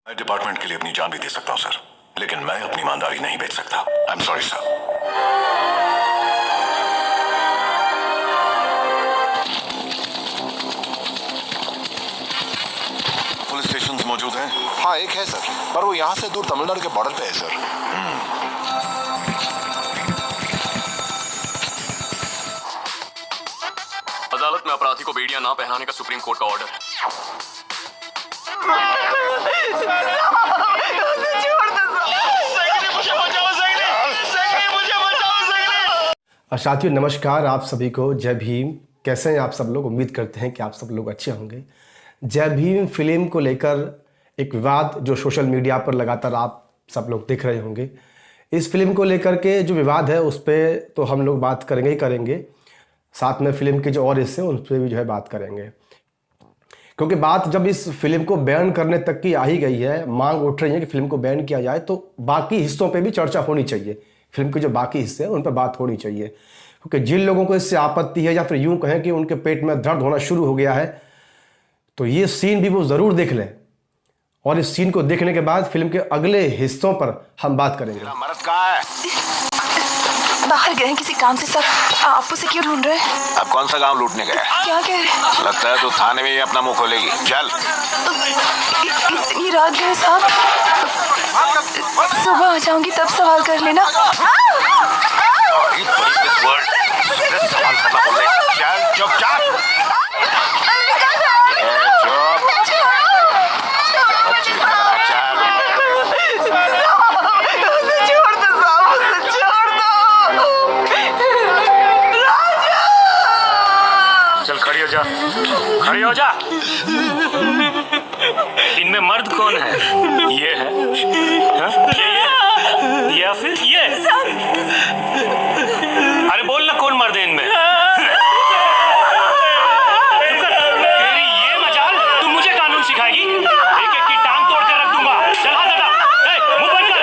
मैं डिपार्टमेंट के लिए अपनी जान भी दे सकता हूं सर, लेकिन मैं अपनी ईमानदारी नहीं बेच सकता। I am sorry sir. Police station मौजूद हैं? हाँ एक है सर, पर वो यहाँ से दूर तमिलनाडु के बॉर्डर पे है सर। अदालत में अपराधी को बेड़ियां ना पहनाने का सुप्रीम कोर्ट का ऑर्डर है। साथियों नमस्कार, आप सभी को जय भीम। कैसे हैं आप सब लोग? उम्मीद करते हैं कि आप सब लोग अच्छे होंगे। जय भीम फिल्म को लेकर एक विवाद जो सोशल मीडिया पर लगातार आप सब लोग देख रहे होंगे। इस फिल्म को लेकर के जो विवाद है उस पर तो हम लोग बात करेंगे ही करेंगे, साथ में फिल्म के जो और हिस्से हैं उन पर भी जो है बात करेंगे, क्योंकि बात जब इस फिल्म को बैन करने तक की आ ही गई है, मांग उठ रही है कि फिल्म को बैन किया जाए, तो बाकी हिस्सों पे भी चर्चा होनी चाहिए। फिल्म के जो बाकी हिस्से हैं उन पर बात होनी चाहिए, क्योंकि जिन लोगों को इससे आपत्ति है या फिर यूं कहें कि उनके पेट में दर्द होना शुरू हो गया है, तो ये सीन भी वो ज़रूर देख लें। और इस सीन को देखने के बाद फिल्म के अगले हिस्सों पर हम बात करेंगे। मर्द कहाँ है? बाहर गए हैं किसी काम से सर। आप उसे क्यों ढूंढ रहे हैं? अब कौन सा गांव लूटने गया? क्या कह रहे हैं? लगता है तो थाने में ही अपना मुंह खोलेगी। चल। इतनी रात गए साहब, सुबह आ जाऊंगी तब सवाल कर लेना। सवाल करना बोल रहे। चल चुपचाप। खड़ी हो जा। इनमें मर्द कौन है? ये है, ये या फिर ये? अरे बोल ना, कौन मर्द है इनमें? तेरी ये मजाल, तुम मुझे कानून सिखाएगी? एक एक की टांग तोड़ कर रख दूंगा। चल हाथ हटा, मुंह बंद कर।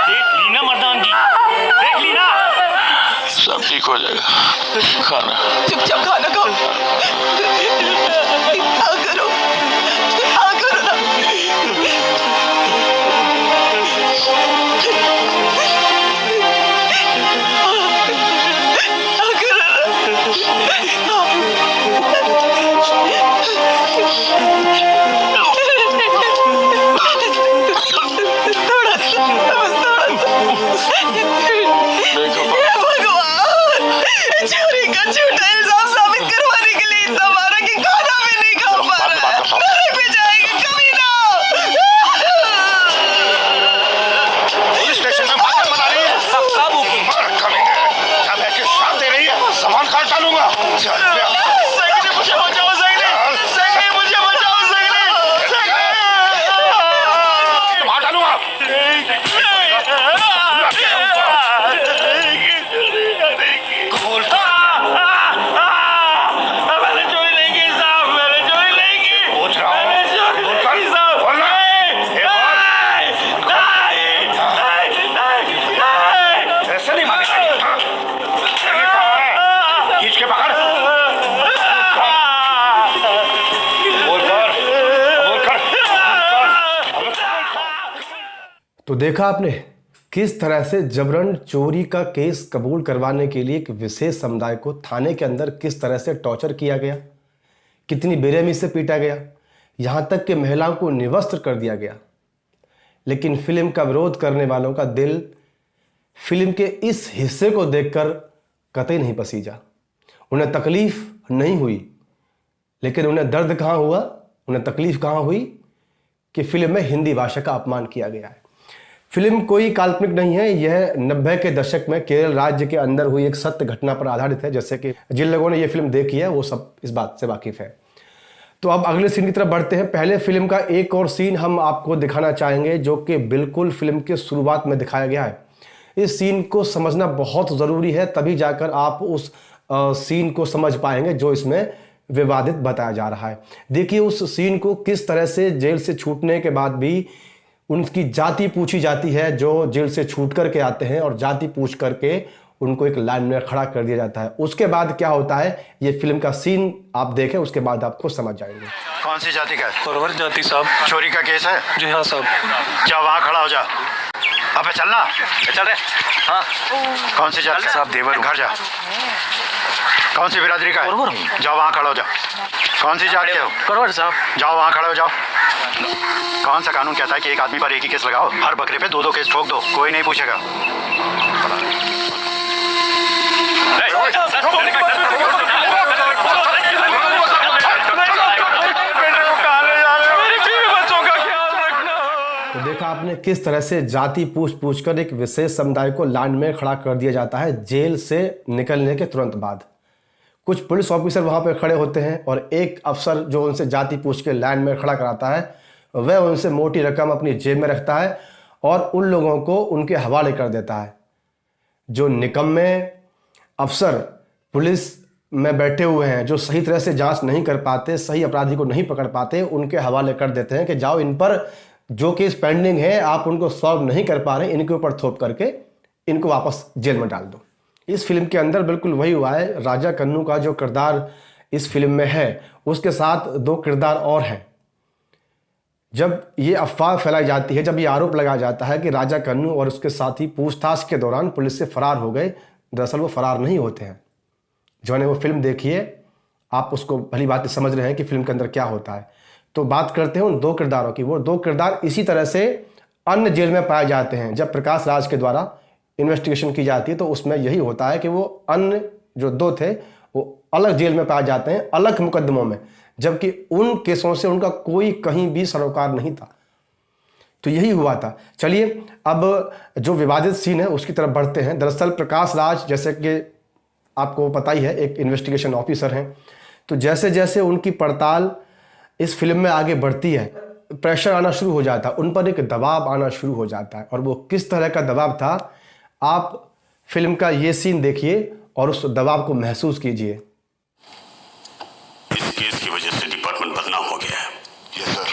देख ली ना मर्दानगी, देख ली ना। सब ठीक हो जाएगा। खाना चुपचाप खाना खाओ। तो देखा आपने किस तरह से जबरन चोरी का केस कबूल करवाने के लिए एक विशेष समुदाय को थाने के अंदर किस तरह से टॉर्चर किया गया, कितनी बेरहमी से पीटा गया, यहाँ तक कि महिलाओं को निवस्त्र कर दिया गया। लेकिन फिल्म का विरोध करने वालों का दिल फिल्म के इस हिस्से को देखकर कतई नहीं पसीजा। उन्हें तकलीफ नहीं हुई, लेकिन उन्हें दर्द कहाँ हुआ, उन्हें तकलीफ कहाँ हुई कि फिल्म में हिंदी भाषा का अपमान किया गया है। फिल्म कोई काल्पनिक नहीं है, यह 90 के दशक में केरल राज्य के अंदर हुई एक सत्य घटना पर आधारित है। जैसे कि जिन लोगों ने यह फिल्म देखी है वो सब इस बात से वाकिफ है। तो अब अगले सीन की तरफ बढ़ते हैं। पहले फिल्म का एक और सीन हम आपको दिखाना चाहेंगे जो कि बिल्कुल फिल्म के शुरुआत में दिखाया गया है। इस सीन को समझना बहुत ज़रूरी है, तभी जाकर आप उस सीन को समझ पाएंगे जो इसमें विवादित बताया जा रहा है। देखिए उस सीन को, किस तरह से जेल से छूटने के बाद भी उनकी जाति पूछी जाती है, जो जेल से छूट करके आते हैं और जाति पूछ करके उनको एक लाइन में खड़ा कर दिया जाता है। उसके बाद क्या होता है ये फिल्म का सीन आप देखें, उसके बाद आप खुद समझ जाएंगे। कौन सी जाति का है? परवर जाति साहब। चोरी का केस है? जी हाँ साहब। जा वहाँ खड़ा हो जा। अबे चलना। चल रहे। हाँ। कौन सी जाति साहब? देवर। घर जा। कौन सी बिरादरी का है? जाओ वहाँ खड़ा हो जा। कौन सी जाति है? परवर साहब। जाओ वहाँ खड़े हो जाओ। कौन सा कानून कहता है कि एक आदमी पर एक ही केस लगाओ? हर बकरे पे 2-2 केस ठोक दो, कोई नहीं पूछेगा। तो देखा आपने किस तरह से जाति पूछ कर एक विशेष समुदाय को लाइन में खड़ा कर दिया जाता है जेल से निकलने के तुरंत बाद। कुछ पुलिस ऑफिसर वहां पर खड़े होते हैं और एक अफसर जो उनसे जाति पूछ के लाइन में खड़ा कराता है वह उनसे मोटी रकम अपनी जेब में रखता है और उन लोगों को उनके हवाले कर देता है। जो निकम्मे अफसर पुलिस में बैठे हुए हैं, जो सही तरह से जांच नहीं कर पाते, सही अपराधी को नहीं पकड़ पाते, उनके हवाले कर देते हैं कि जाओ इन पर जो केस पेंडिंग है आप उनको सॉल्व नहीं कर पा रहे, इनके ऊपर थोप करके इनको वापस जेल में डाल दो। इस फिल्म के अंदर बिल्कुल वही हुआ है। राजा कन्नू का जो किरदार इस फिल्म में है उसके साथ 2 किरदार और हैं। जब ये अफवाह फैलाई जाती है, जब ये आरोप लगाया जाता है कि राजा कन्नू और उसके साथी पूछताछ के दौरान पुलिस से फरार हो गए, दरअसल वो फरार नहीं होते हैं। जो ने वो फिल्म देखी है आप उसको भली बात समझ रहे हैं कि फिल्म के अंदर क्या होता है। तो बात करते हैं उन 2 किरदारों की। वो 2 किरदार इसी तरह से अन्य जेल में पाए जाते हैं। जब प्रकाश राज के द्वारा इन्वेस्टिगेशन की जाती है तो उसमें यही होता है कि वो अन्य जो 2 थे वो अलग जेल में पाए जाते हैं, अलग मुकदमों में, जबकि उन केसों से उनका कोई कहीं भी सरोकार नहीं था। तो यही हुआ था। चलिए अब जो विवादित सीन है उसकी तरफ बढ़ते हैं। दरअसल प्रकाश राज, जैसे कि आपको पता ही है, एक इन्वेस्टिगेशन ऑफिसर हैं। तो जैसे जैसे उनकी पड़ताल इस फिल्म में आगे बढ़ती है प्रेशर आना शुरू हो जाता है, उन पर एक दबाव आना शुरू हो जाता है। और वो किस तरह का दबाव था आप फिल्म का ये सीन देखिए और उस दबाव को महसूस कीजिए। इस केस की वजह से डिपार्टमेंट बदनाम हो गया है। Yes sir.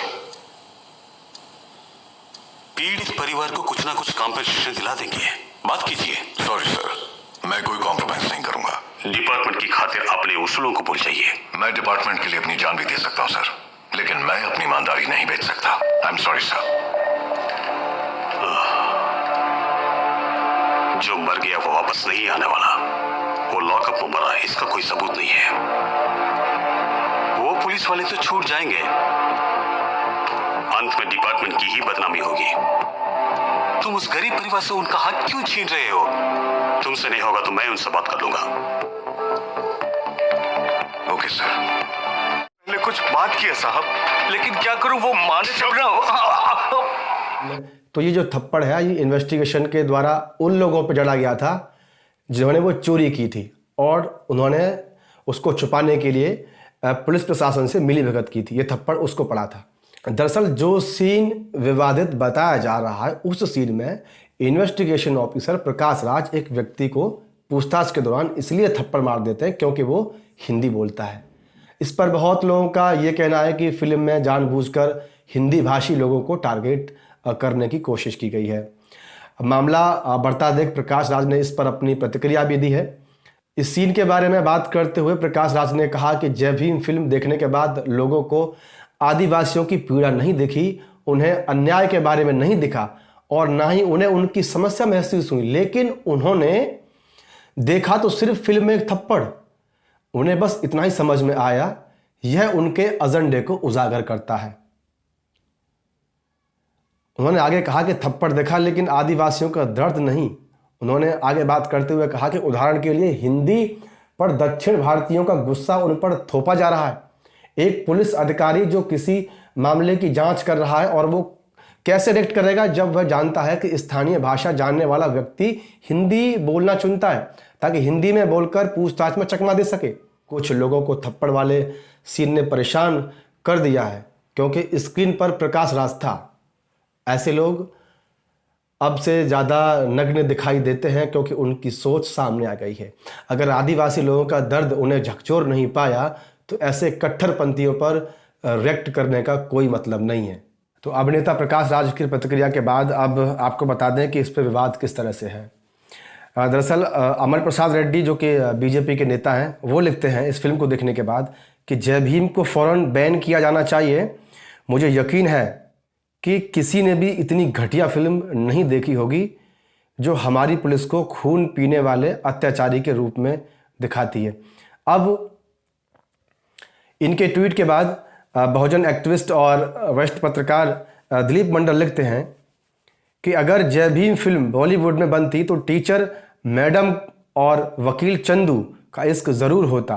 पीड़ित परिवार को कुछ ना कुछ कॉम्पेंसेशन दिला देंगे, बात कीजिए। सॉरी सर, मैं कोई कॉम्प्रोमाइज नहीं करूंगा। डिपार्टमेंट की खातिर अपने उसूलों को भूल जाइए। मैं डिपार्टमेंट के लिए अपनी जान भी दे सकता हूं सर, लेकिन मैं अपनी ईमानदारी नहीं बेच सकता। I am sorry sir. जो मर गया वो वापस नहीं आने वाला। वो लॉकअप में मरा है, इसका कोई सबूत नहीं है। वो पुलिस वाले तो छूट जाएंगे, अंत में डिपार्टमेंट की ही बदनामी होगी। तुम उस गरीब परिवार से उनका हक क्यों छीन रहे हो? तुमसे नहीं होगा तो मैं उनसे बात कर लूंगा। Okay sir. मैंने कुछ बात की है साहब, लेकिन क्या करूं, वो माने जब ना। तो ये जो थप्पड़ है ये इन्वेस्टिगेशन के द्वारा उन लोगों पर जड़ा गया था जिन्होंने वो चोरी की थी और उन्होंने उसको छुपाने के लिए पुलिस प्रशासन से मिलीभगत की थी। ये थप्पड़ उसको पड़ा था। दरअसल जो सीन विवादित बताया जा रहा है उस सीन में इन्वेस्टिगेशन ऑफिसर प्रकाश राज एक व्यक्ति को पूछताछ के दौरान इसलिए थप्पड़ मार देते हैं क्योंकि वो हिंदी बोलता है। इस पर बहुत लोगों का ये कहना है कि फिल्म में जानबूझकर हिंदी भाषी लोगों को टारगेट करने की कोशिश की गई है। मामला बढ़ता देख प्रकाश राज ने इस पर अपनी प्रतिक्रिया भी दी है। इस सीन के बारे में बात करते हुए प्रकाश राज ने कहा कि जय भीम फिल्म देखने के बाद लोगों को आदिवासियों की पीड़ा नहीं दिखी, उन्हें अन्याय के बारे में नहीं दिखा और ना ही उन्हें उनकी समस्या महसूस हुई, लेकिन उन्होंने देखा तो सिर्फ फिल्म में एक थप्पड़। उन्हें बस इतना ही समझ में आया, यह उनके एजेंडे को उजागर करता है। उन्होंने आगे कहा कि थप्पड़ देखा लेकिन आदिवासियों का दर्द नहीं। उन्होंने आगे बात करते हुए कहा कि उदाहरण के लिए हिंदी पर दक्षिण भारतीयों का गुस्सा उन पर थोपा जा रहा है। एक पुलिस अधिकारी जो किसी मामले की जांच कर रहा है और वो कैसे रिएक्ट करेगा जब वह जानता है कि स्थानीय भाषा जानने वाला व्यक्ति हिंदी बोलना चुनता है ताकि हिंदी में बोलकर पूछताछ में चकमा दे सके। कुछ लोगों को थप्पड़ वाले सीन ने परेशान कर दिया है क्योंकि स्क्रीन पर प्रकाश राज था। ऐसे लोग अब से ज़्यादा नग्न दिखाई देते हैं क्योंकि उनकी सोच सामने आ गई है। अगर आदिवासी लोगों का दर्द उन्हें झकझोर नहीं पाया तो ऐसे कट्टरपंथियों पर रिएक्ट करने का कोई मतलब नहीं है। तो अभिनेता प्रकाश राज की प्रतिक्रिया के बाद अब आपको बता दें कि इस पर विवाद किस तरह से है। दरअसल अमर प्रसाद रेड्डी जो कि बीजेपी के नेता हैं, वो लिखते हैं इस फिल्म को देखने के बाद कि जय भीम को फ़ौरन बैन किया जाना चाहिए। मुझे यकीन है कि किसी ने भी इतनी घटिया फिल्म नहीं देखी होगी जो हमारी पुलिस को खून पीने वाले अत्याचारी के रूप में दिखाती है। अब इनके ट्वीट के बाद बहुजन एक्टिविस्ट और वरिष्ठ पत्रकार दिलीप मंडल लिखते हैं कि अगर जय भीम फिल्म बॉलीवुड में बनती तो टीचर मैडम और वकील चंदू का इश्क ज़रूर होता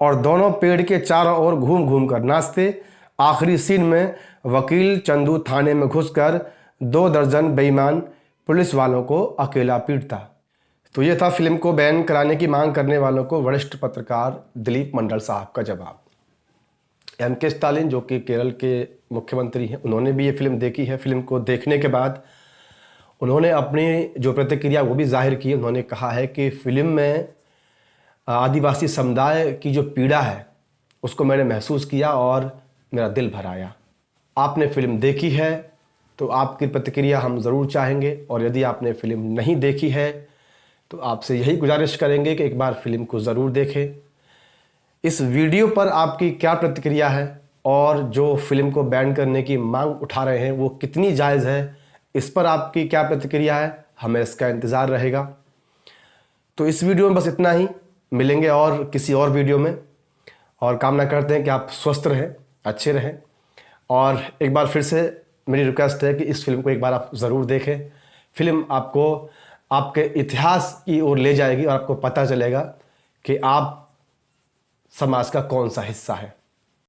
और दोनों पेड़ के चारों ओर घूम घूम कर नाचते। आखिरी सीन में वकील चंदू थाने में घुसकर 2 दर्जन बेईमान पुलिस वालों को अकेला पीटता। तो ये था फिल्म को बैन कराने की मांग करने वालों को वरिष्ठ पत्रकार दिलीप मंडल साहब का जवाब। M.K. स्टालिन जो कि केरल के मुख्यमंत्री हैं, उन्होंने भी ये फिल्म देखी है। फिल्म को देखने के बाद उन्होंने अपनी जो प्रतिक्रिया वो भी जाहिर की। उन्होंने कहा है कि फिल्म में आदिवासी समुदाय की जो पीड़ा है उसको मैंने महसूस किया और मेरा दिल भर आया। आपने फिल्म देखी है तो आपकी प्रतिक्रिया हम ज़रूर चाहेंगे, और यदि आपने फिल्म नहीं देखी है तो आपसे यही गुजारिश करेंगे कि एक बार फिल्म को ज़रूर देखें। इस वीडियो पर आपकी क्या प्रतिक्रिया है और जो फिल्म को बैन करने की मांग उठा रहे हैं वो कितनी जायज़ है, इस पर आपकी क्या प्रतिक्रिया है, हमें इसका इंतज़ार रहेगा। तो इस वीडियो में बस इतना ही, मिलेंगे और किसी और वीडियो में, और कामना करते हैं कि आप स्वस्थ रहें, अच्छे रहें। और एक बार फिर से मेरी रिक्वेस्ट है कि इस फिल्म को एक बार आप ज़रूर देखें। फिल्म आपको आपके इतिहास की ओर ले जाएगी और आपको पता चलेगा कि आप समाज का कौन सा हिस्सा है।